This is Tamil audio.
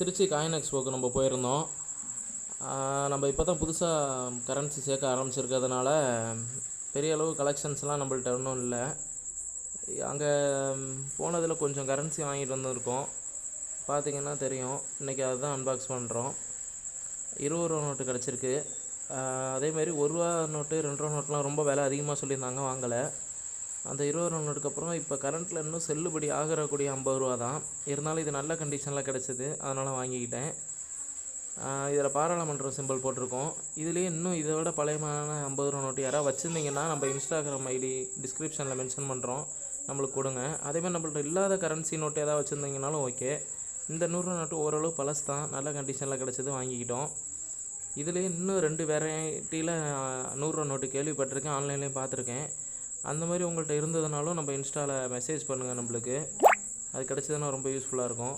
திருச்சி காயின் எக்ஸ்போக்கு நம்ம போயிருந்தோம். நம்ம இப்போ தான் புதுசாக கரன்சி சேர்க்க ஆரம்பிச்சிருக்கிறதுனால பெரிய அளவு கலெக்ஷன்ஸ்லாம் நம்மள்ட்ட ஒன்றும் இல்லை. அங்கே போனதில் கொஞ்சம் கரன்சி வாங்கிட்டு வந்திருக்கோம். பார்த்திங்கன்னா தெரியும். இன்றைக்கி அதுதான் அன்பாக்ஸ் பண்ணுறோம். 20 ரூபா நோட்டு கிடச்சிருக்கு. அதேமாரி 1 ரூபா நோட்டு 2 ரூபா நோட்லாம் ரொம்ப விலை அதிகமாக சொல்லியிருந்தாங்க, வாங்கலை. அந்த 20 ரூபா நோட்டுக்கு அப்புறம் இப்போ கரண்ட்டில் இன்னும் செல்லுபடி ஆகக்கூடிய 50 ரூபா தான். இருந்தாலும் இது நல்ல கண்டிஷனில் கிடச்சிது, அதனால் வாங்கிக்கிட்டேன். இதில் பாராளுமன்ற சிம்பிள் போட்டிருக்கோம். இதுலேயே இன்னும் இதை விட பழையமான 50 ரூபா நோட்டு யாராவது வச்சுருந்தீங்கன்னா நம்ம இன்ஸ்டாகிராம் ஐடி டிஸ்கிரிப்ஷனில் மென்ஷன் பண்ணுறோம், நம்மளுக்கு கொடுங்க. அதேமாதிரி நம்மள்ட்ட இல்லாத கரன்சி நோட்டு ஏதாவது வச்சுருந்தீங்கனாலும் ஓகே. இந்த 100 ரூபா நோட்டு ஓரளவு பழசு தான், நல்ல கண்டிஷனில் கிடச்சது, வாங்கிக்கிட்டோம். இதுலேயே இன்னும் 2 வெரைட்டியில் 100 ரூபா நோட்டு கேள்விப்பட்டிருக்கேன், ஆன்லைன்லேயும் பார்த்துருக்கேன். அந்த மாதிரி உங்கள்கிட்ட இருந்ததுனாலும் நம்ம இன்ஸ்டாவில் மெசேஜ் பண்ணுங்கள், நம்மளுக்கு அது கிடச்சதுன்னா ரொம்ப யூஸ்ஃபுல்லாக இருக்கும்.